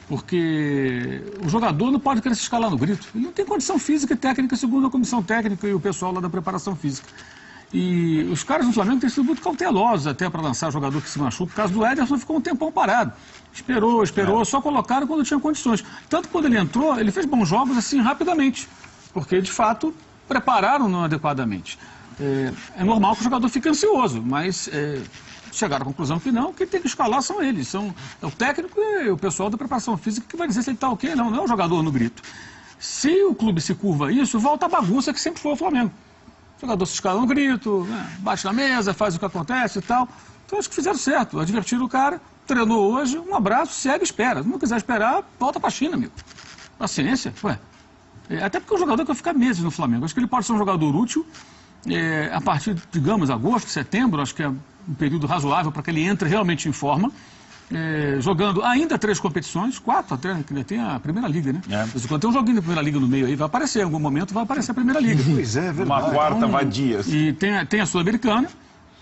Porque o jogador não pode querer se escalar no grito. Ele não tem condição física e técnica, segundo a comissão técnica e o pessoal lá da preparação física. E os caras do Flamengo têm sido muito cautelosos até para lançar jogador que se machuca. O caso do Ederson ficou um tempão parado. Esperou, só colocaram quando tinha condições. Tanto que quando ele entrou, ele fez bons jogos assim rapidamente. Porque, de fato, prepararam-no adequadamente. É normal que o jogador fique ansioso, mas chegaram à conclusão que não, quem tem que escalar são eles. É o técnico e o pessoal da preparação física que vai dizer se ele está ok. Não é o jogador no grito. Se o clube se curva isso, volta a bagunça que sempre foi o Flamengo. O jogador se escala no grito, né, bate na mesa, faz o que acontece e tal. Então acho que fizeram certo, advertiram o cara, treinou hoje, um abraço, segue e espera. Se não quiser esperar, volta pra China, amigo. Paciência, ué. Até porque o jogador quer ficar meses no Flamengo. Acho que ele pode ser um jogador útil a partir, digamos, agosto, setembro, acho que é um período razoável para que ele entre realmente em forma. Jogando ainda 3 competições, 4 até, que ainda tem a Primeira Liga, né? Quando tem um joguinho da Primeira Liga no meio aí, vai aparecer, em algum momento vai aparecer a Primeira Liga. Pois é, verdade. Uma quarta vadia. E tem a Sul-Americana,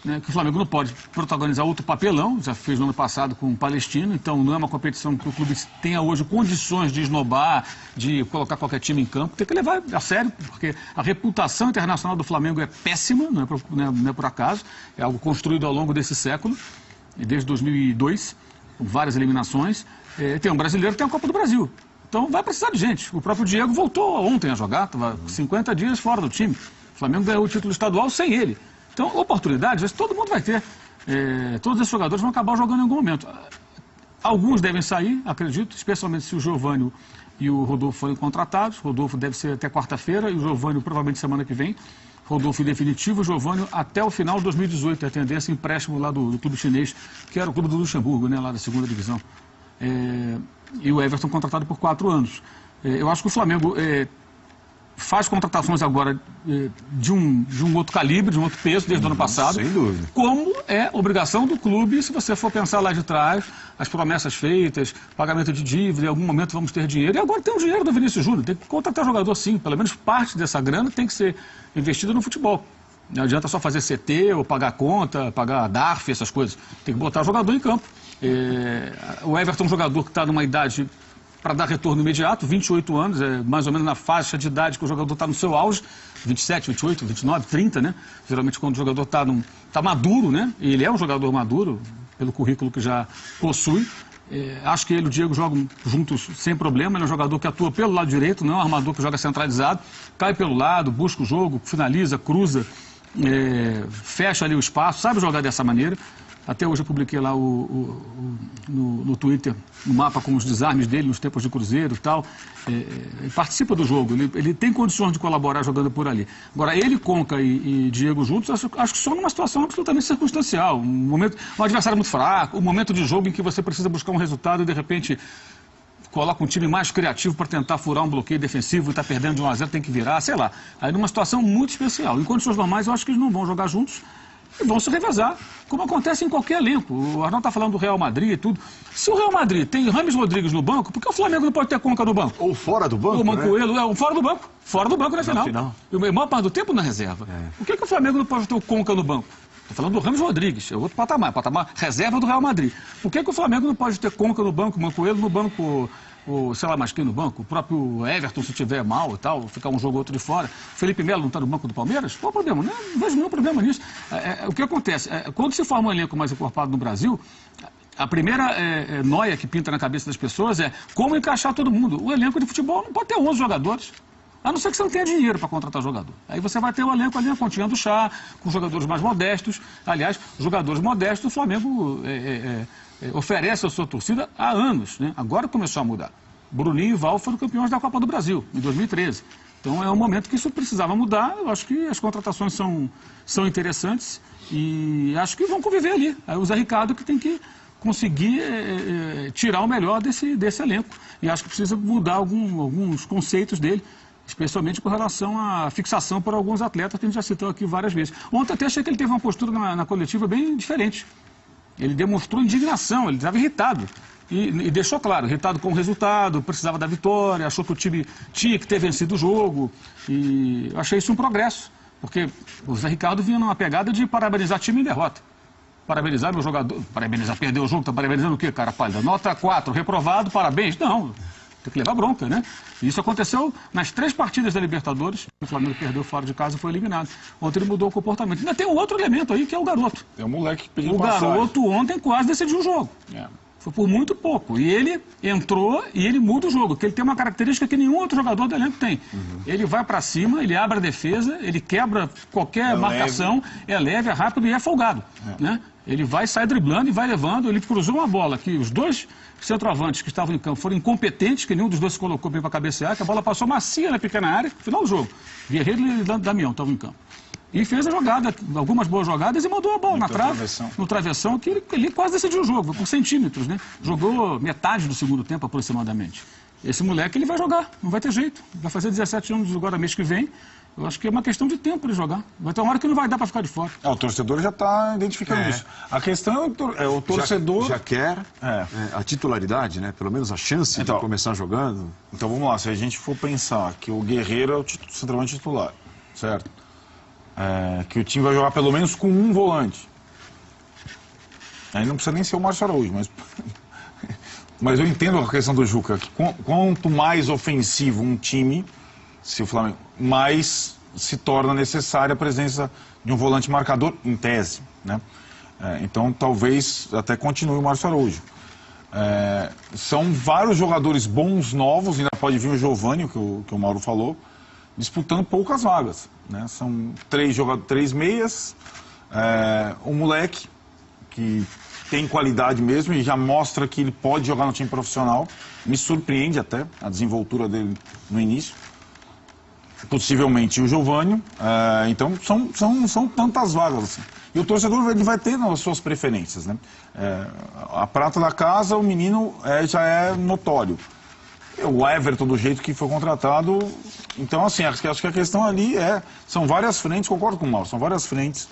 né, que o Flamengo não pode protagonizar outro papelão, já fez no ano passado com o Palestino, então não é uma competição que o clube tenha hoje condições de esnobar, de colocar qualquer time em campo, tem que levar a sério, porque a reputação internacional do Flamengo é péssima, não é por acaso, é algo construído ao longo desse século, desde 2002, com várias eliminações. Tem um brasileiro que tem a Copa do Brasil, então vai precisar de gente. O próprio Diego voltou ontem a jogar, estava 50 dias fora do time, o Flamengo ganhou o título estadual sem ele. Então, oportunidades, todo mundo vai ter. Todos esses jogadores vão acabar jogando em algum momento. Alguns devem sair, acredito, especialmente se o Giovânio e o Rodolfo forem contratados. Rodolfo deve ser até quarta-feira e o Giovânio provavelmente semana que vem. Rodolfo em definitivo, o Giovânio até o final de 2018, a tendência empréstimo lá do clube chinês, que era o clube do Luxemburgo, né, lá da segunda divisão. E o Everton contratado por 4 anos. Eu acho que o Flamengo faz contratações agora de um outro calibre, de um outro peso, desde o ano passado. Sem dúvida. Como é obrigação do clube, se você for pensar lá de trás, as promessas feitas, pagamento de dívida, em algum momento vamos ter dinheiro. E agora tem o dinheiro do Vinícius Júnior, tem que contratar jogador sim, pelo menos parte dessa grana tem que ser investida no futebol. Não adianta só fazer CT ou pagar conta, pagar DARF, essas coisas. Tem que botar jogador em campo. O Everton é um jogador que está numa idade para dar retorno imediato, 28 anos, mais ou menos na faixa de idade que o jogador está no seu auge, 27, 28, 29, 30, né? Geralmente quando o jogador está maduro, né? E ele é um jogador maduro, pelo currículo que já possui. Acho que ele e o Diego jogam juntos sem problema, ele é um jogador que atua pelo lado direito, não é um armador que joga centralizado, cai pelo lado, busca o jogo, finaliza, cruza, fecha ali o espaço, sabe jogar dessa maneira. Até hoje eu publiquei lá no Twitter um mapa com os desarmes dele nos tempos de Cruzeiro e tal. Ele participa do jogo, ele tem condições de colaborar jogando por ali. Agora, ele, Conca e Diego juntos, acho que só numa situação absolutamente circunstancial. Um adversário muito fraco, um momento de jogo em que você precisa buscar um resultado e, de repente, coloca um time mais criativo para tentar furar um bloqueio defensivo e está perdendo de 1-0, tem que virar, sei lá. Aí numa situação muito especial. Em condições normais, eu acho que eles não vão jogar juntos. E vão se revezar, como acontece em qualquer elenco. O Arnaldo está falando do Real Madrid e tudo. Se o Real Madrid tem Rames Rodrigues no banco, por que o Flamengo não pode ter Conca no banco? Ou fora do banco, o Mancoelho, fora do banco. Fora do banco na final. E a maior parte do tempo na reserva. Por que o Flamengo não pode ter o Conca no banco? Estou falando do Rames Rodrigues, é outro patamar reserva do Real Madrid. Por que o Flamengo não pode ter Conca no banco, Mancoelho no banco, sei lá mais quem no banco, o próprio Everton se tiver mal e tal, ficar um jogo ou outro de fora. Felipe Melo não está no banco do Palmeiras? Qual o problema? Não vejo nenhum problema nisso. O que acontece? Quando se forma um elenco mais encorpado no Brasil, a primeira noia que pinta na cabeça das pessoas é como encaixar todo mundo. O elenco de futebol não pode ter 11 jogadores. A não ser que você não tenha dinheiro para contratar jogador. Aí você vai ter o elenco ali, a continha do chá, com jogadores mais modestos. Aliás, jogadores modestos, o Flamengo oferece à sua torcida há anos, né? Agora começou a mudar. Bruninho e Val foram campeões da Copa do Brasil, em 2013. Então é um momento que isso precisava mudar. Eu acho que as contratações são interessantes e acho que vão conviver ali. Aí o Zé Ricardo que tem que conseguir tirar o melhor desse elenco. E acho que precisa mudar alguns conceitos dele, especialmente com relação à fixação por alguns atletas que a gente já citou aqui várias vezes. Ontem até achei que ele teve uma postura na coletiva bem diferente. Ele demonstrou indignação, ele estava irritado. E deixou claro, irritado com o resultado, precisava da vitória, achou que o time tinha que ter vencido o jogo. E eu achei isso um progresso, porque o Zé Ricardo vinha numa pegada de parabenizar time em derrota. parabenizar meu jogador. Parabenizar, perdeu o jogo, tá parabenizando o quê, cara pálida? Nota 4, reprovado, parabéns. Não, tem que levar bronca, né? E isso aconteceu nas 3 partidas da Libertadores. O Flamengo perdeu fora de casa e foi eliminado. Ontem ele mudou o comportamento. Ainda tem um outro elemento aí, que é o garoto. É o moleque que pediu O garoto ontem quase decidiu o jogo. Foi por muito pouco. E ele entrou e ele muda o jogo, porque ele tem uma característica que nenhum outro jogador do elenco tem. Ele vai para cima, ele abre a defesa, ele quebra qualquer marcação, é leve, é rápido e é folgado. Né? Ele vai, sai driblando e vai levando. Ele cruzou uma bola que os 2 centroavantes que estavam em campo foram incompetentes, que nenhum dos 2 se colocou bem para cabecear, que a bola passou macia na pequena área, final do jogo. Guerreiro e Damião estavam em campo. E fez a jogada, algumas boas jogadas e mandou a bola na trave, no travessão, que ele quase decidiu o jogo, por centímetros, né? Jogou metade do segundo tempo aproximadamente. Esse moleque, ele vai jogar, não vai ter jeito. Vai fazer 17 anos agora mês que vem. Eu acho que é uma questão de tempo ele jogar. Vai ter uma hora que não vai dar para ficar de fora. O torcedor já está identificando isso. A questão é o torcedor... Já quer a titularidade, né? Pelo menos a chance de começar jogando. Então vamos lá, se a gente for pensar que o Guerreiro é o centroavante titular, certo? Que o time vai jogar pelo menos com um volante. Aí não precisa nem ser o Márcio Araújo, mas eu entendo a questão do Juca, que quanto mais ofensivo um time, se o Flamengo, mais se torna necessária a presença de um volante marcador, em tese, né? Então talvez até continue o Márcio Araújo. São vários jogadores bons, novos, ainda pode vir o Giovani, que o Mauro falou, disputando poucas vagas, né? São 3 meias, um moleque que tem qualidade mesmo e já mostra que ele pode jogar no time profissional. Me surpreende até a desenvoltura dele no início. Possivelmente o Giovani. Então são tantas vagas assim. E o torcedor ele vai ter as suas preferências, né? A prata da casa, o menino já é notório. O Everton, do jeito que foi contratado. Então, assim, acho que a questão ali são várias frentes, concordo com o Mauro, são várias frentes.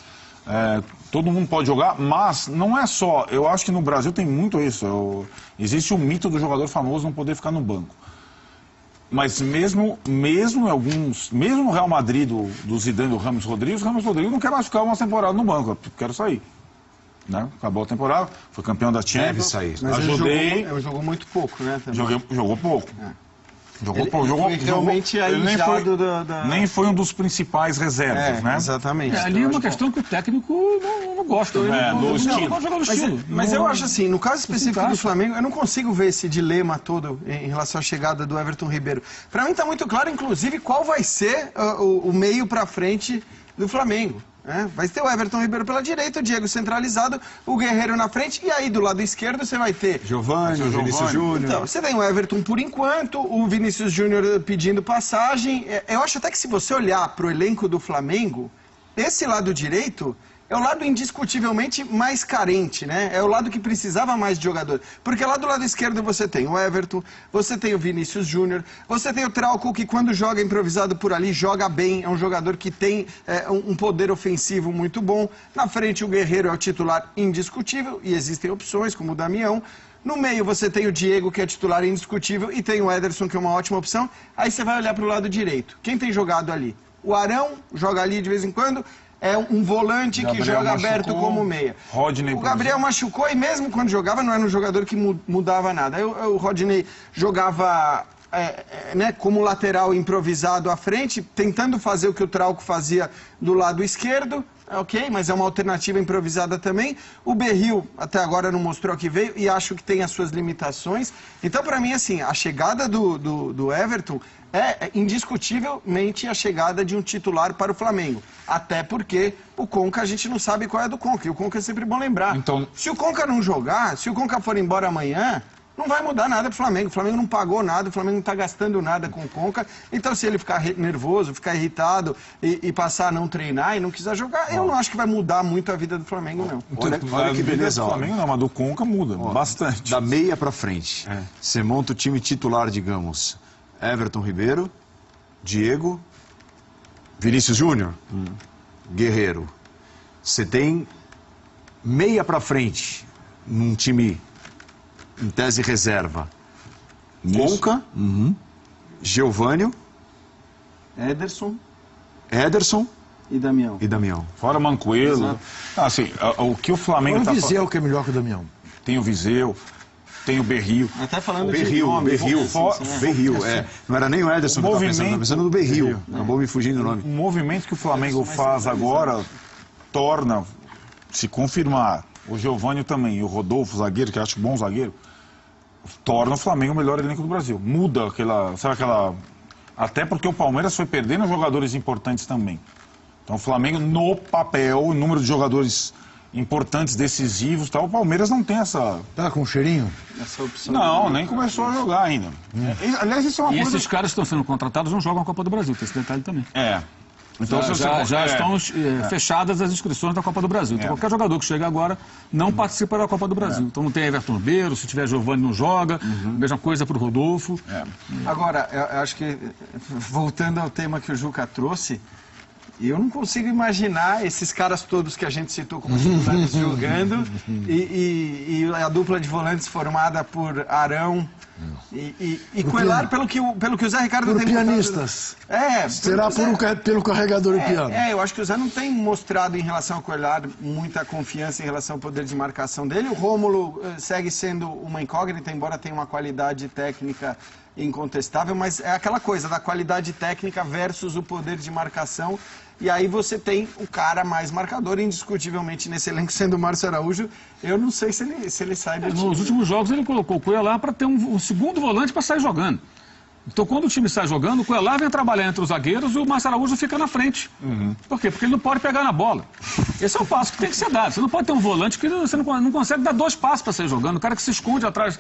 Todo mundo pode jogar, mas não é só. Eu acho que no Brasil tem muito isso. Existe o mito do jogador famoso não poder ficar no banco. Mas mesmo no Real Madrid do Zidane e do Ramos Rodrigues, o Ramos Rodrigues não quer mais ficar uma temporada no banco, eu quero sair. Né? Acabou a temporada, foi campeão da Champions. Deve sair. Mas ajudei. Ele jogou muito pouco, né? Jogou pouco. Realmente nem foi um dos principais reservas, né? Exatamente. Ali é uma questão que o técnico não gosta. Não pode jogar no estilo. Mas eu acho assim, no caso específico do Flamengo, eu não consigo ver esse dilema todo em relação à chegada do Everton Ribeiro. Para mim está muito claro, inclusive, qual vai ser o meio para frente do Flamengo. Vai ter o Everton Ribeiro pela direita, o Diego centralizado, o Guerreiro na frente, e aí do lado esquerdo você vai ter Giovani, o Vinícius Júnior. Então, você tem o Everton por enquanto, o Vinícius Júnior pedindo passagem. Eu acho até que se você olhar para o elenco do Flamengo, esse lado direito é o lado indiscutivelmente mais carente, né? É o lado que precisava mais de jogador. Porque lá do lado esquerdo você tem o Everton, você tem o Vinícius Júnior, você tem o Trauco, que quando joga improvisado por ali, joga bem, é um jogador que tem um poder ofensivo muito bom. Na frente o Guerreiro é o titular indiscutível, e existem opções, como o Damião. No meio você tem o Diego, que é titular indiscutível, e tem o Ederson, que é uma ótima opção. Aí você vai olhar para o lado direito. Quem tem jogado ali? O Arão joga ali de vez em quando. É um volante que joga aberto como meia. Rodney, o Gabriel machucou e mesmo quando jogava não era um jogador que mudava nada. Aí o Rodney jogava como lateral improvisado à frente, tentando fazer o que o Trauco fazia do lado esquerdo. Ok, mas é uma alternativa improvisada também. O Berril até agora não mostrou que veio e acho que tem as suas limitações. Então, para mim, assim, a chegada do Everton é indiscutivelmente a chegada de um titular para o Flamengo. Até porque o Conca, a gente não sabe qual é do Conca. E o Conca é sempre bom lembrar. Então... Se o Conca não jogar, se o Conca for embora amanhã, não vai mudar nada pro Flamengo. O Flamengo não pagou nada, o Flamengo não está gastando nada com o Conca. Então, se ele ficar nervoso, ficar irritado e passar a não treinar e não quiser jogar, eu não acho que vai mudar muito a vida do Flamengo, não. Olha que beleza. Do Flamengo não, mas do Conca muda bastante. Da meia pra frente. Você monta o time titular, digamos, Everton Ribeiro, Diego, Vinícius Júnior, Guerreiro. Você tem meia pra frente num time em tese reserva. Conca, Giovânio, Ederson, E Damião. Fora Mancoello. Assim, o que o Flamengo Olha tá o Viseu, que é melhor que o Damião. Tem o Viseu, tem o Berril. Até falando Berril, de Berril, Não era nem o Ederson que eu estava pensando no Berril. Acabou me fugindo o nome. O movimento que o Flamengo faz agora torna, se confirmar, o Giovânio também e o Rodolfo, zagueiro, que eu acho bom zagueiro, torna o Flamengo o melhor elenco do Brasil. Muda aquela, sabe aquela... Até porque o Palmeiras foi perdendo jogadores importantes também. Então o Flamengo, no papel, o número de jogadores importantes, decisivos, tal, o Palmeiras não tem essa... Tá com cheirinho? Essa opção. Não, nem começou a jogar ainda. Aliás, isso é uma E coisa... esses caras que estão sendo contratados não jogam a Copa do Brasil, tem esse detalhe também. Então, Já estão fechadas as inscrições da Copa do Brasil. Então, qualquer jogador que chega agora não participa da Copa do Brasil. Então não tem Everton Ribeiro, se tiver Giovânio não joga, mesma coisa para o Rodolfo. Agora, eu acho que, voltando ao tema que o Juca trouxe, eu não consigo imaginar esses caras todos que a gente citou como titulares jogando e a dupla de volantes formada por Arão e Coelar, pelo que o Zé Ricardo tem pianistas. mostrado. Será pelo carregador e piano. Eu acho que o Zé não tem mostrado em relação ao Coelar muita confiança em relação ao poder de marcação dele. O Rômulo segue sendo uma incógnita, embora tenha uma qualidade técnica incontestável, mas é aquela coisa da qualidade técnica versus o poder de marcação. E aí você tem o cara mais marcador, indiscutivelmente, nesse elenco, sendo o Márcio Araújo. Eu não sei se ele sai do time. Nos últimos jogos ele colocou o Coelar para ter um segundo volante para sair jogando. Então quando o time sai jogando, o Coelar vem trabalhar entre os zagueiros e o Márcio Araújo fica na frente. Por quê? Porque ele não pode pegar na bola. Esse é o passo que tem que ser dado. Você não pode ter um volante que você não consegue dar 2 passos para sair jogando. O cara que se esconde atrás,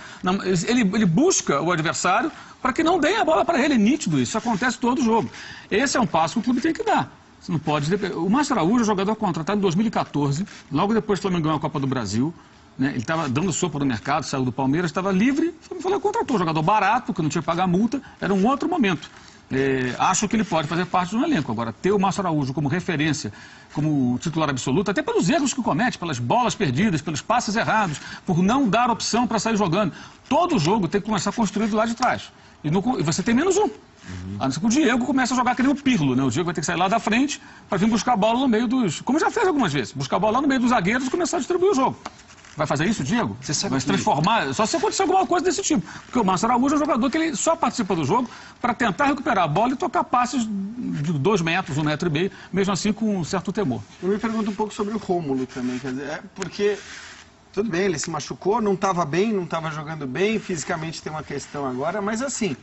ele busca o adversário para que não dê a bola para ele. É nítido isso. Isso acontece todo jogo. Esse é um passo que o clube tem que dar. Você não pode... O Márcio Araújo é um jogador contratado em 2014, logo depois que o Flamengo ganhou a Copa do Brasil. Né? Ele estava dando sopa no mercado, saiu do Palmeiras, estava livre. O Flamengo contratou um jogador barato, que não tinha que pagar multa. Era um outro momento. Acho que ele pode fazer parte de um elenco. Agora, ter o Márcio Araújo como referência, como titular absoluto, até pelos erros que comete, pelas bolas perdidas, pelos passes errados, por não dar opção para sair jogando. Todo jogo tem que começar construído lá de trás. E você tem menos um. A não ser que o Diego comece a jogar que nem o Pirlo, né? O Diego vai ter que sair lá da frente para vir buscar a bola no meio dos... Como já fez algumas vezes. Buscar a bola lá no meio dos zagueiros e começar a distribuir o jogo. Vai fazer isso, Diego? Vai se transformar? Só se acontecer alguma coisa desse tipo. Porque o Márcio Araújo é um jogador que ele só participa do jogo para tentar recuperar a bola e tocar passes de 2 metros, 1,5 metros, mesmo assim com um certo temor. Eu me pergunto um pouco sobre o Rômulo também, quer dizer, porque... Tudo bem, ele se machucou, não estava bem, não estava jogando bem, fisicamente tem uma questão agora, mas assim...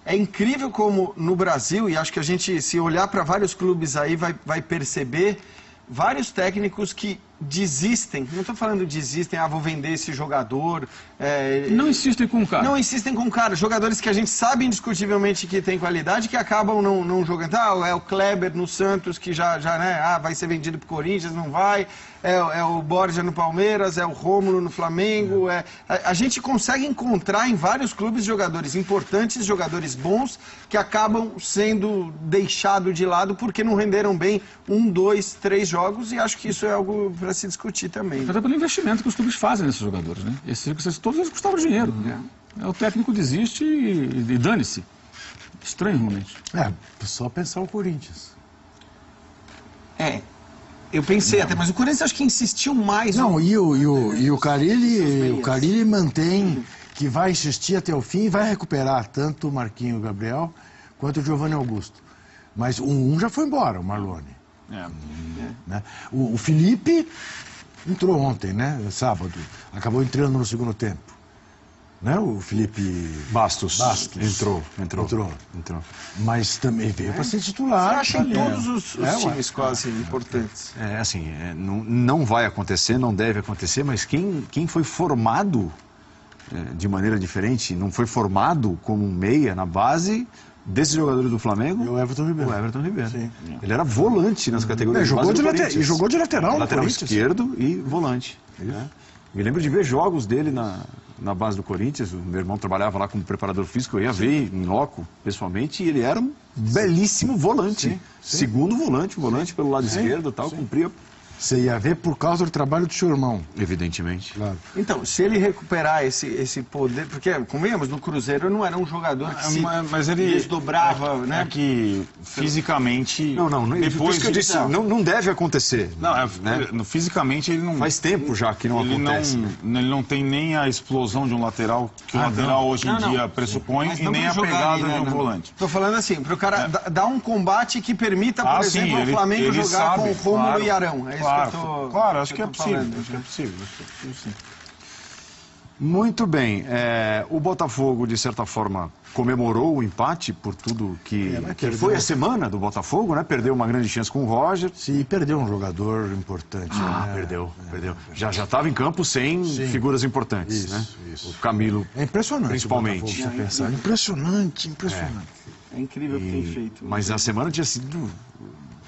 É incrível como no Brasil, e acho que a gente, se olhar para vários clubes aí, vai perceber vários técnicos que desistem. Não estou falando desistem, vou vender esse jogador. Não insistem com o cara. Não insistem com o cara. Jogadores que a gente sabe indiscutivelmente que tem qualidade, que acabam não jogando. É o Kleber no Santos, que já né, vai ser vendido para o Corinthians, não vai. É o Borja no Palmeiras, é o Rômulo no Flamengo. A gente consegue encontrar em vários clubes jogadores importantes, jogadores bons, que acabam sendo deixados de lado porque não renderam bem 1, 2, 3 jogos. E acho que isso é algo para se discutir também. Até pelo investimento que os clubes fazem nesses jogadores, né? Todos eles custavam dinheiro. O técnico desiste e dane-se. Estranho, realmente. Só pensar o Corinthians. Eu pensei até, mas o Corinthians acho que insistiu mais. Não, e o Carille mantém que vai insistir até o fim e vai recuperar tanto o Marquinhos Gabriel quanto o Giovanni Augusto. Mas um já foi embora, o Marlone. Né? O Felipe entrou ontem, né? Sábado. Acabou entrando no segundo tempo. Né? O Felipe Bastos. Entrou. Mas também veio para ser titular. Você acha em todos os times quase importantes. Não vai acontecer, não deve acontecer, mas quem foi formado de maneira diferente, não foi formado como um meia na base desses jogadores do Flamengo? O Everton Ribeiro. O Everton Ribeiro. Sim. Ele era volante nas categorias de base do Corinthians. E jogou de lateral no lateral Corinthians. Esquerdo e volante. Né? Me lembro de ver jogos dele na base do Corinthians. O meu irmão trabalhava lá como preparador físico. Eu ia ver em loco, pessoalmente, e ele era um belíssimo volante. Segundo volante pelo lado esquerdo e tal, cumpria Você ia ver por causa do trabalho do seu irmão. Evidentemente. Claro. Então, se ele recuperar esse poder... Porque, convenhamos, no Cruzeiro não era um jogador que se Mas ele desdobrava, né? É que fisicamente... Não, depois que eu disse, não deve acontecer. Não, né? Fisicamente ele não... Faz tempo já que não acontece. Ele não tem nem a explosão de um lateral que o lateral hoje em dia pressupõe Mas e não nem pra a jogar pegada ali, né, de um não. volante. Tô falando assim, para o cara dar um combate que permita, por exemplo, sim, o Flamengo ele jogar sabe, com o Rômulo claro, e Arão. É isso claro, que eu tô... claro, acho que é tô possível. falando. Acho que é possível. Sim. Muito bem. O Botafogo, de certa forma, comemorou o empate por tudo que foi a semana do Botafogo, né? Perdeu uma grande chance com o Roger. Sim, perdeu um jogador importante. né? Perdeu. Já estava em campo sem figuras importantes, Isso, né? isso. O Camilo, É impressionante. principalmente. O Botafogo, você pensar. Impressionante. É incrível o que tem feito. Mas a semana tinha sido,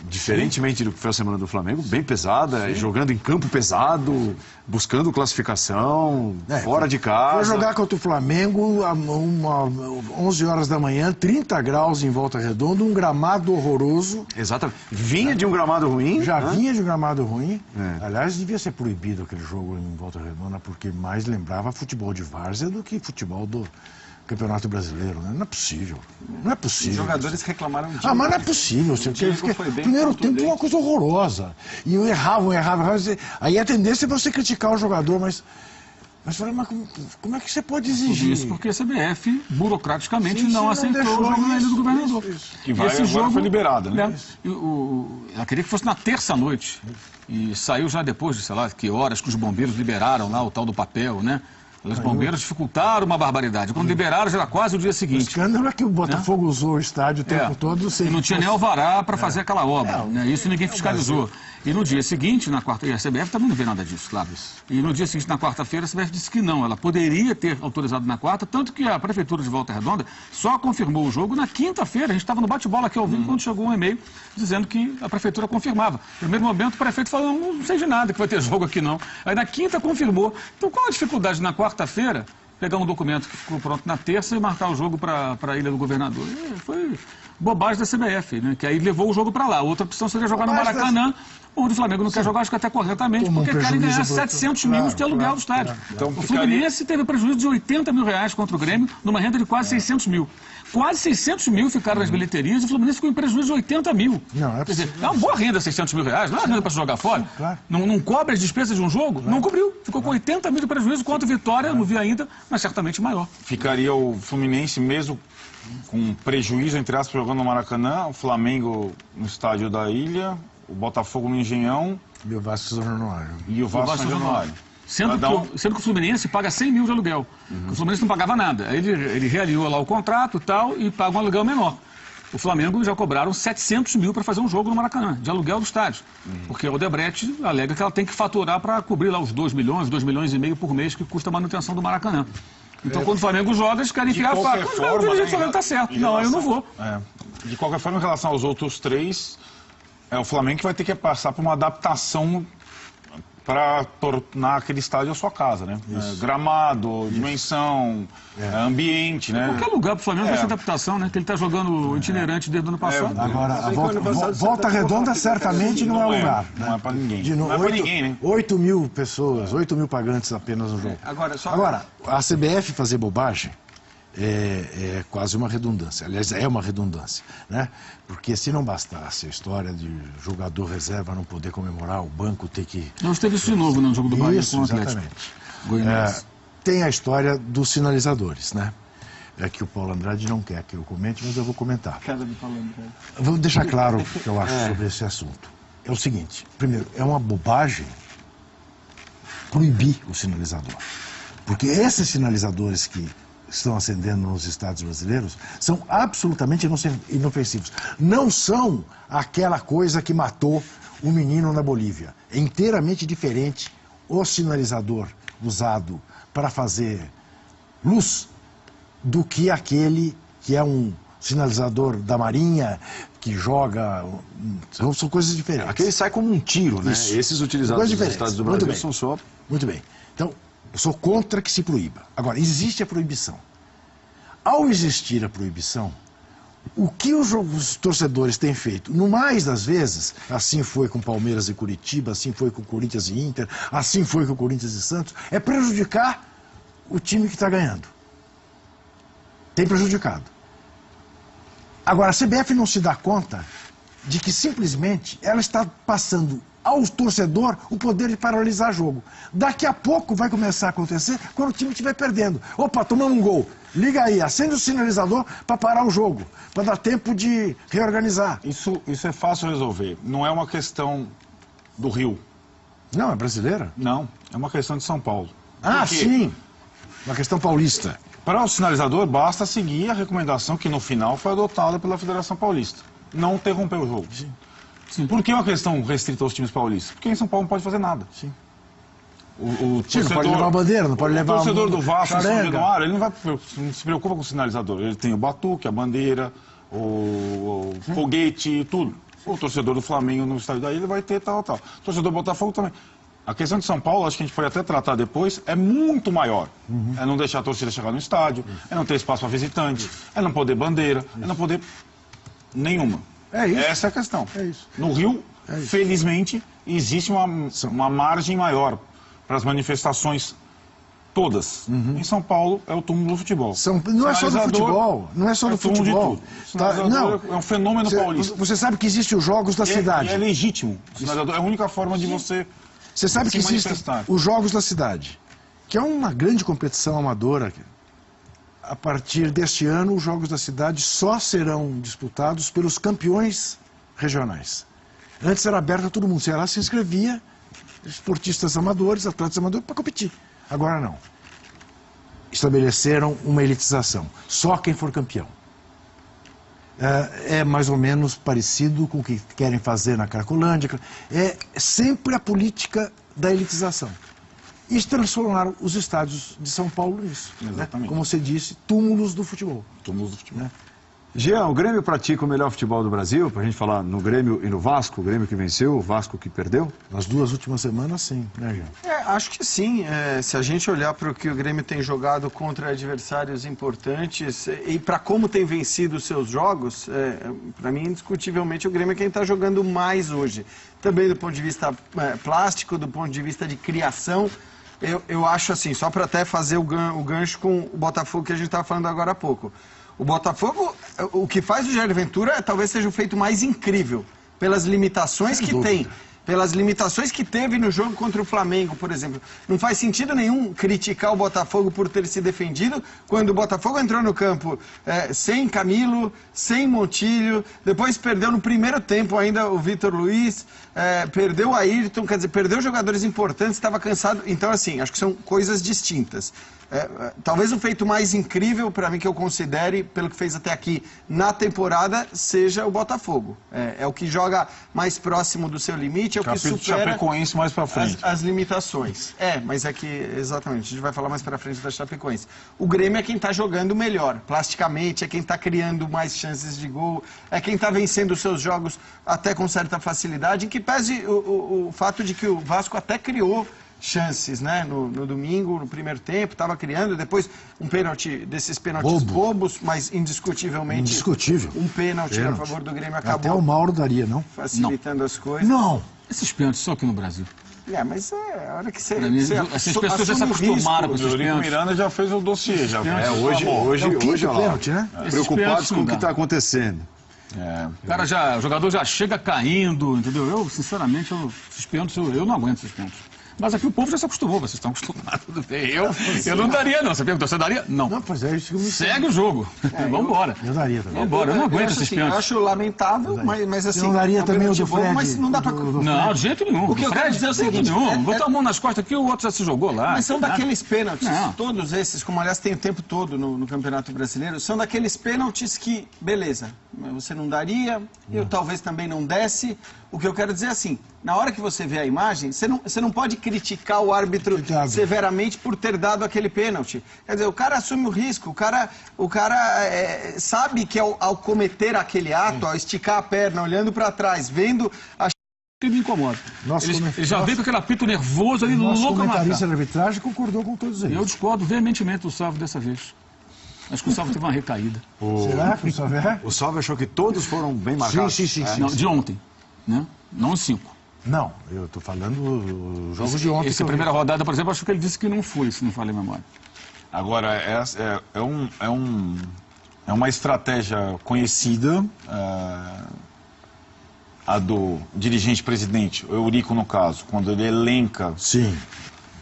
diferentemente do que foi a semana do Flamengo, bem pesada, jogando em campo pesado, buscando classificação, fora de casa. Foi jogar contra o Flamengo, 11 horas da manhã, 30 graus em Volta Redonda, um gramado horroroso. Exatamente. Vinha de um gramado ruim. Já né? vinha de um gramado ruim. É. Aliás, devia ser proibido aquele jogo em Volta Redonda, porque mais lembrava futebol de várzea do que futebol do Campeonato Brasileiro. Né? Não é possível. Não é Os possível. jogadores reclamaram disso. Mas não é possível. Primeiro tempo é uma coisa horrorosa. E eu errava. Aí a tendência é você criticar o jogador, mas falei, mas como é que você pode exigir? Isso porque a CBF, burocraticamente, Sim, não não aceitou deixou o jogo na Ilha do isso, Governador. isso. Que vai, agora foi liberado, né? Ela queria que fosse na terça-noite. E saiu já depois de, sei lá, que horas que os bombeiros liberaram lá o tal do papel, né? Os bombeiros dificultaram uma barbaridade. Quando liberaram, já era quase o dia O seguinte. escândalo é que o Botafogo usou o estádio o tempo todo. E não tinha nem alvará para fazer aquela obra. Né? Isso ninguém fiscalizou. E no dia seguinte, na quarta, e a CBF também não vê nada disso, claro. E no dia seguinte, na quarta-feira, a CBF disse que não. Ela poderia ter autorizado na quarta, tanto que a Prefeitura de Volta Redonda só confirmou o jogo na quinta-feira. A gente estava no bate-bola aqui ao vivo quando chegou um e-mail dizendo que a Prefeitura confirmava. No primeiro momento, o prefeito falou, não sei de nada que vai ter jogo aqui não. Aí na quinta confirmou. Então qual a dificuldade na quarta-feira pegar um documento que ficou pronto na terça e marcar o jogo para a Ilha do Governador? Foi bobagem da CBF, né? Que aí levou o jogo para lá. Outra opção seria jogar no Maracanã, onde o Flamengo não quer jogar, acho que até corretamente, porque querem ganhar 700 mil de aluguel do estádio. Então, o Fluminense teve prejuízo de 80 mil reais contra o Grêmio, numa renda de quase 600 mil. Quase 600 mil ficaram nas bilheterias e o Fluminense ficou em prejuízo de 80 mil. Não, é Quer dizer, é uma boa renda 600 mil reais, não é renda para se jogar fora. Claro. Não cobre as despesas de um jogo? Não cobriu. Ficou com 80 mil de prejuízo, quanto Vitória, não vi ainda, mas certamente maior. Ficaria o Fluminense mesmo com prejuízo, entre aspas, jogando no Maracanã, o Flamengo no estádio da Ilha, o Botafogo no Engenhão E o Vasco São Januário. e o Vasco no Januário. Sendo que o Fluminense paga 100 mil de aluguel. O Fluminense não pagava nada. Aí ele realinhou lá o contrato e tal e paga um aluguel menor. O Flamengo já cobraram 700 mil para fazer um jogo no Maracanã, de aluguel do estádio. Porque a Odebrecht alega que ela tem que faturar para cobrir lá os 2 milhões e meio por mês que custa a manutenção do Maracanã. Então, quando o Flamengo joga, eles querem enfiar a faca. Mas o dirigente do Flamengo está certo. Não, eu não vou. De qualquer forma, em relação aos outros três, é o Flamengo que vai ter que passar por uma adaptação para tornar aquele estádio a sua casa, né? Gramado, dimensão, ambiente, né? Qualquer lugar para o Flamengo vai ser adaptação, né? Que ele está jogando itinerante desde o ano passado. Agora, a Volta Redonda certamente não é lugar. Não é para ninguém. Não é para ninguém, né? 8 mil pessoas, 8 mil pagantes apenas no jogo. Agora, a CBF fazer bobagem é quase uma redundância. Aliás, é uma redundância, né? Porque se não bastasse a história de jogador reserva não poder comemorar, o banco ter que... Nós teve isso de novo no jogo do Bahia com o Atlético. Exatamente. Tem a história dos sinalizadores, né? É que o Paulo Andrade não quer que eu comente, mas eu vou comentar. Vou deixar claro o que eu acho sobre esse assunto. É o seguinte, primeiro, é uma bobagem proibir o sinalizador. Porque esses sinalizadores que estão acendendo nos estados brasileiros são absolutamente inofensivos. Não são aquela coisa que matou o menino na Bolívia. É inteiramente diferente o sinalizador usado para fazer luz do que aquele que é um sinalizador da Marinha que joga... São coisas diferentes. Aquele sai como um tiro, né? Isso. Esses utilizados nos estados do Brasil são só... Muito bem. Então, eu sou contra que se proíba. Agora, existe a proibição. Ao existir a proibição, O que os torcedores têm feito? No mais das vezes, assim foi com Palmeiras e Curitiba, assim foi com Corinthians e Inter, assim foi com Corinthians e Santos, é prejudicar o time que está ganhando. Tem prejudicado. Agora, a CBF não se dá conta de que simplesmente ela está passando ao torcedor o poder de paralisar jogo. Daqui a pouco vai começar a acontecer quando o time estiver perdendo. Opa, tomamos um gol. Liga aí, acende o sinalizador para parar o jogo, para dar tempo de reorganizar. Isso é fácil de resolver. Não é uma questão do Rio. Não, é brasileira? Não, é uma questão de São Paulo. Ah, Por quê? sim. Uma questão paulista. Para o sinalizador, basta seguir a recomendação que no final foi adotada pela Federação Paulista. Não interromper o jogo. Sim. Por que é uma questão restrita aos times paulistas? Porque em São Paulo não pode fazer nada. Sim. O Sim, não pode levar a bandeira, não pode levar o torcedor do Vasco, em São charanga. Januário, ele não se preocupa com o sinalizador. Ele tem o batuque, a bandeira, o foguete, tudo. O torcedor do Flamengo no estádio daí, ele vai ter tal. O torcedor do Botafogo também. A questão de São Paulo, acho que a gente pode até tratar depois, é muito maior. É não deixar a torcida chegar no estádio, é não ter espaço para visitante, é não poder bandeira, é não poder nenhuma. É isso. Essa é a questão. É isso. No Rio, É isso. felizmente, existe uma margem maior para as manifestações todas. Em São Paulo, é o túmulo do futebol. Não é só do futebol. Não é só do túmulo futebol. de tudo. O sinalizador é um fenômeno paulista. Você sabe que existem os jogos da cidade. E é legítimo. O sinalizador é a única forma de você Você sabe se que existem manifestar. os Jogos da Cidade, que é uma grande competição amadora. A partir deste ano, os Jogos da Cidade só serão disputados pelos campeões regionais. Antes era aberto a todo mundo. Você ia lá, se inscrevia, esportistas amadores, atletas amadores, para competir. Agora não. Estabeleceram uma elitização. Só quem for campeão. É mais ou menos parecido com o que querem fazer na Cracolândia. É sempre a política da elitização. E transformaram os estádios de São Paulo nisso. Exatamente. Né? Como você disse, túmulos do futebol. Túmulos do futebol. Jean, o Grêmio pratica o melhor futebol do Brasil, pra gente falar no Grêmio e no Vasco, o Grêmio que venceu, o Vasco que perdeu? Nas 2 últimas semanas, sim, né, Jean? Acho que sim. Se a gente olhar para o que o Grêmio tem jogado contra adversários importantes e para como tem vencido os seus jogos, para mim, indiscutivelmente, o Grêmio é quem está jogando mais hoje. Também do ponto de vista plástico, do ponto de vista de criação. Eu acho assim, só para até fazer o gancho com o Botafogo que a gente estava falando agora há pouco. O Botafogo, o que faz o Jair Ventura talvez seja o feito mais incrível, pelas limitações que tem. Pelas limitações que teve no jogo contra o Flamengo, por exemplo. Não faz sentido nenhum criticar o Botafogo por ter se defendido quando o Botafogo entrou no campo sem Camilo, sem Montilho, depois perdeu no primeiro tempo ainda o Vitor Luiz, perdeu o Ayrton, quer dizer, perdeu jogadores importantes, estava cansado. Então, assim, acho que são coisas distintas. Talvez o feito mais incrível para mim que eu considere, pelo que fez até aqui na temporada, seja o Botafogo. É o que joga mais próximo do seu limite, é o que Capítulo supera Chapecoense mais pra frente. as limitações. Mas é que, exatamente, a gente vai falar mais para frente da Chapecoense. O Grêmio é quem está jogando melhor, plasticamente, é quem está criando mais chances de gol, é quem está vencendo os seus jogos até com certa facilidade, em que pese o fato de que o Vasco até criou chances, né? No domingo, no primeiro tempo, estava criando, depois um pênalti, desses pênaltis bobos, mas indiscutivelmente Indiscutível. um pênalti a favor do Grêmio acabou Até o Mauro daria, não? facilitando as coisas. Não! Esses pênaltis só aqui no Brasil. Mas a hora que você... Pra mim, você essas pessoas já se assume o acostumaram com risco. O esses Eurico pênaltis. Miranda já fez o dossiê. Já fez. Hoje, É o quinto olha lá, pênalti, né? Esses preocupados pênaltis com não o que dá. está acontecendo. O jogador já chega caindo, entendeu? Eu, sinceramente, esses pênaltis, eu não aguento esses pênaltis. Mas aqui o povo já se acostumou, vocês estão acostumados. Eu não daria, não. Você perguntou, você daria? Não. Não, pois é, isso que eu me... Segue o jogo. Vamos embora. Eu daria também. Vamos embora. Eu não aguento acho esses assim, pênaltis. Eu acho lamentável, mas assim... Eu não daria é um também o pênalti do bom, Fred. Mas não dá pra... Não, de jeito nenhum. O que eu quero dizer é o de jeito seguinte, nenhum. Botar a mão nas costas aqui, o outro já se jogou lá. Mas são Nada. daqueles pênaltis, Não. todos esses, como aliás tem o tempo todo no Campeonato Brasileiro, são daqueles pênaltis que, beleza, você não daria, eu talvez também não desse. O que eu quero dizer é assim, na hora que você vê a imagem, você não pode criticar o árbitro severamente por ter dado aquele pênalti. Quer dizer, o cara assume o risco, o cara sabe que ao cometer aquele ato, ao esticar a perna, olhando para trás, vendo a Que me incomoda. Nosso Ele já veio com aquele apito nervoso ali, Nosso louco a matar. comentarista de arbitragem concordou com todos eles. Eu discordo veementemente do Salvo dessa vez. Acho que o Salve teve uma recaída. Será que o Salve? O Salve achou que todos foram bem marcados. Sim. Não, de ontem, né? Não os 5. Não, eu tô falando dos jogos de ontem. Essa primeira rodada, por exemplo, acho que ele disse que não foi, se não falei a memória. Agora, é uma estratégia conhecida, a do dirigente-presidente, o Eurico no caso, quando ele elenca Sim.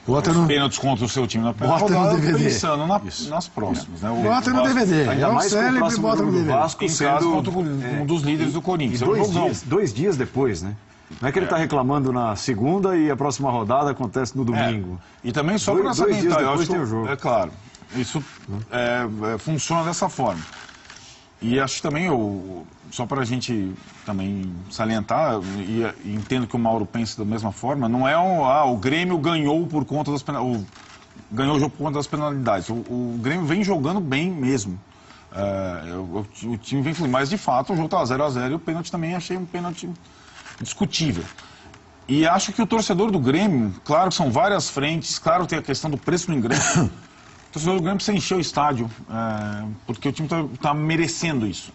Bota os no, pênaltis contra o seu time na primeira Bota no rodada, DVD. pensando nas próximas. Né? bota no DVD. Ainda É o mais com o célebre, próximo bota no jogo do DVD. Vasco Em casa sendo... contra um dos líderes do E Corinthians. É um jogão. dois dias depois, né? Não é que ele está reclamando na segunda e a próxima rodada acontece no domingo. E também só Dois para dias salientar, eu depois acho tem o que, jogo. é claro, isso funciona dessa forma. E acho que também, só para a gente também salientar, e entendo que o Mauro pensa da mesma forma, não é o Grêmio ganhou por conta das penalidades, ganhou o jogo por conta das penalidades. O Grêmio vem jogando bem mesmo. O time vem fluindo, mas de fato o jogo estava 0-0 e o pênalti também achei um pênalti discutível. E acho que o torcedor do Grêmio, claro que são várias frentes, claro que tem a questão do preço do ingresso. O torcedor do Grêmio precisa encher o estádio, porque o time está merecendo isso.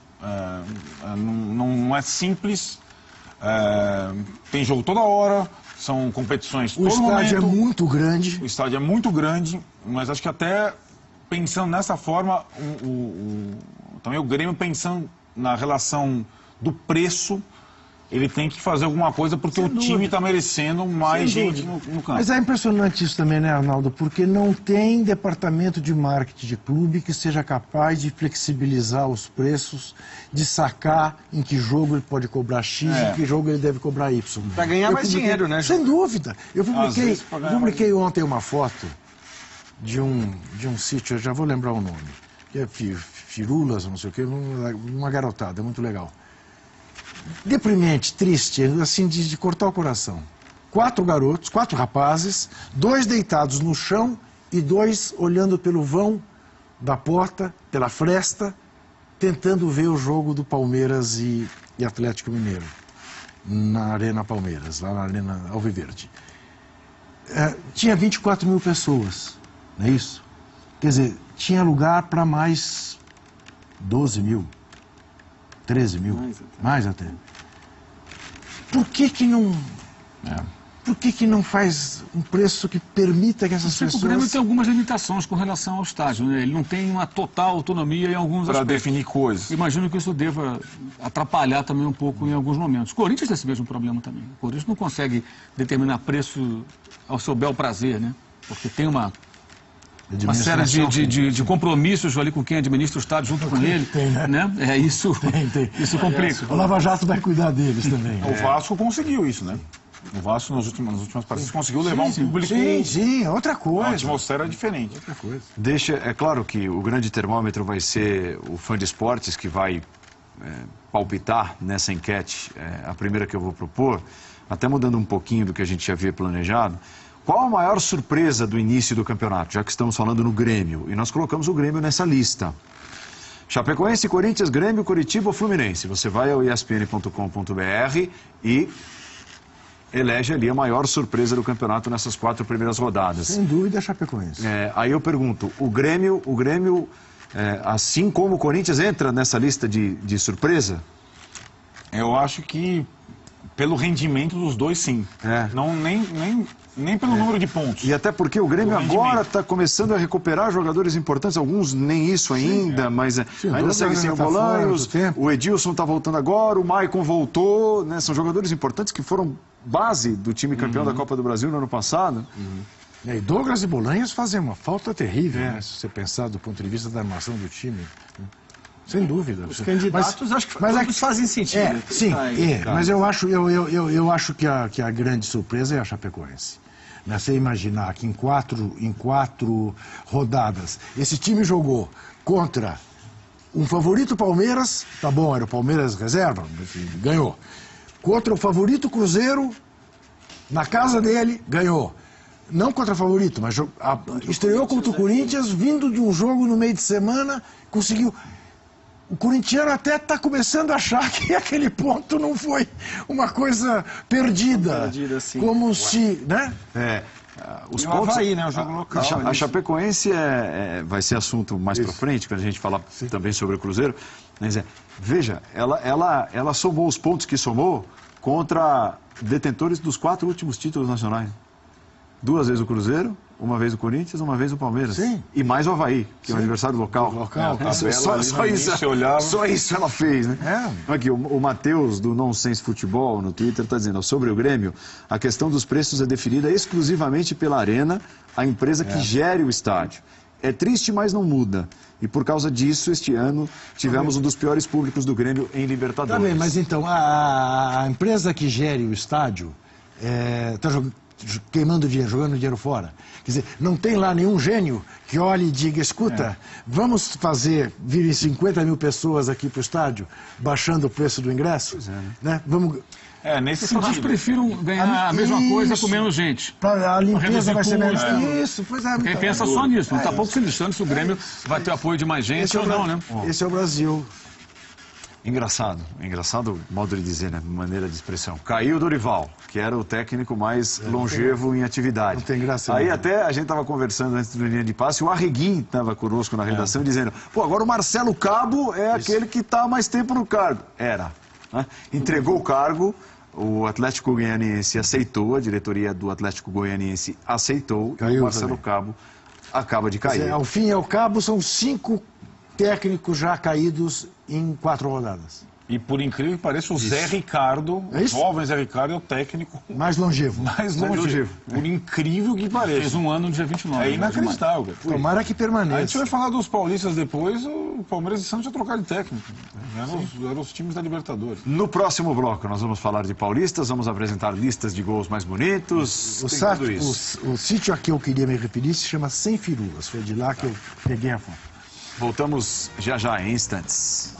Não é simples, tem jogo toda hora, são competições todo O estádio momento. é muito grande. O estádio é muito grande, mas acho que até pensando nessa forma, também o Grêmio pensando na relação do preço, ele tem que fazer alguma coisa porque o time está merecendo mais gente no campo. Mas é impressionante isso também, né, Arnaldo? Porque não tem departamento de marketing de clube que seja capaz de flexibilizar os preços, de sacar em que jogo ele pode cobrar X e em que jogo ele deve cobrar Y. Pra ganhar mais dinheiro, né, Sem dúvida. Eu Às vezes, pra ganhar publiquei ontem uma foto de um sítio, eu já vou lembrar o nome, que é Firulas, não sei o quê, uma garotada, muito legal. Deprimente, triste, assim, de cortar o coração. 4 garotos, 4 rapazes, 2 deitados no chão e 2 olhando pelo vão da porta, pela fresta, tentando ver o jogo do Palmeiras e Atlético Mineiro, na Arena Palmeiras, lá na Arena Alviverde. Tinha 24 mil pessoas, não é isso? Quer dizer, tinha lugar para mais 12 mil. 13 mil, mais até. Por que não... Por que não faz um preço que permita que essas pessoas... O Grêmio tem algumas limitações com relação ao estádio, né? Ele não tem uma total autonomia em alguns Para aspectos. definir coisas. Imagino que isso deva atrapalhar também um pouco em alguns momentos. O Corinthians tem esse mesmo problema também. O Corinthians não consegue determinar preço ao seu bel prazer, né? Porque tem uma série de compromissos ali com quem administra o estádio junto com ele. Tem, né? Isso complica. O Lava Jato vai cuidar deles também. O Vasco conseguiu isso, né? O Vasco, nas últimas partidas, conseguiu levar um público... Sim, outra coisa. Uma atmosfera diferente. Outra coisa. É claro que o grande termômetro vai ser o fã de esportes que vai palpitar nessa enquete, a primeira que eu vou propor, até mudando um pouquinho do que a gente já havia planejado. Qual a maior surpresa do início do campeonato, já que estamos falando no Grêmio? E nós colocamos o Grêmio nessa lista. Chapecoense, Corinthians, Grêmio, Coritiba ou Fluminense? Você vai ao espn.com.br e elege ali a maior surpresa do campeonato nessas 4 primeiras rodadas. Sem dúvida, Chapecoense. Aí eu pergunto, o Grêmio assim como o Corinthians, entra nessa lista de surpresa? Eu acho que pelo rendimento dos dois, sim. Não, nem pelo número de pontos. E até porque o Grêmio agora está começando a recuperar jogadores importantes, alguns nem isso ainda, mas ainda segue sem o Bolanhos, o Edilson está voltando agora, o Maicon voltou, né? São jogadores importantes que foram base do time campeão da Copa do Brasil no ano passado. E Douglas e Bolanhos fazem uma falta terrível, né? Se você pensar do ponto de vista da armação do time. Sem dúvida. Os candidatos, acho que todos fazem sentido. Mas eu acho que a grande surpresa é a Chapecoense. Você imaginar que em quatro rodadas esse time jogou contra um favorito Palmeiras, tá bom, era o Palmeiras reserva, ganhou. Contra o favorito Cruzeiro, na casa dele, ganhou. Não contra o favorito, mas estreou contra o Corinthians, vindo de um jogo no meio de semana, conseguiu... O corintiano até está começando a achar que aquele ponto não foi uma coisa perdida. Sim. Como se, né? os E o pontos... Avaí, né? O jogo local. A Chapecoense vai ser assunto mais para frente, quando a gente falar também sobre o Cruzeiro. Mas veja, ela somou os pontos que somou contra detentores dos 4 últimos títulos nacionais. 2 vezes o Cruzeiro, 1 vez o Corinthians, 1 vez o Palmeiras. Sim. E mais o Avaí, que é o aniversário local. Só isso ela fez, né? Aqui, o Matheus, do Nonsense Futebol, no Twitter, está dizendo, sobre o Grêmio, a questão dos preços é definida exclusivamente pela Arena, a empresa que gere o estádio. É triste, mas não muda. E por causa disso, este ano, tivemos um dos piores públicos do Grêmio em Libertadores. Tá bem, mas então, a empresa que gere o estádio está queimando dinheiro, jogando dinheiro fora. Quer dizer, não tem lá nenhum gênio que olhe e diga, escuta, vamos virem 50 mil pessoas aqui para o estádio, baixando o preço do ingresso? Né? Vamos... Nesse As pessoas sentido. prefiram ganhar a mesma coisa com menos gente. A limpeza vai ser melhor. custo. Isso, pois é. Quem pensa só nisso, não está pouco se lixando se o Grêmio vai ter apoio de mais gente ou não, né? Esse é o Brasil. Engraçado modo de dizer, né? Maneira de expressão. Caiu o Dorival, que era o técnico mais longevo em atividade. Não tem graça. Aí não. até a gente estava conversando antes do linha de passe, o Arreguin estava conosco na redação dizendo, pô, agora o Marcelo Cabo é aquele que está há mais tempo no cargo. Era. Né? Entregou o cargo, o Atlético Goianiense aceitou, a diretoria do Atlético Goianiense aceitou, e o Marcelo Cabo acaba de cair. Ao fim e ao cabo, são 5 técnicos já caídos em 4 rodadas. E por incrível que pareça, o Zé Ricardo, o jovem Zé Ricardo, é o técnico mais longevo. mais longevo. Por incrível que pareça. Fez um ano no dia 29. É inacreditável, cara. Tomara que permaneça. A gente vai falar dos paulistas depois, o Palmeiras e Santos já trocaram de técnico. Eram os times da Libertadores. No próximo bloco nós vamos falar de paulistas, vamos apresentar listas de gols mais bonitos. O sítio a que eu queria me referir se chama Sem Firulas. Foi de lá que eu peguei a foto. Voltamos já em instantes.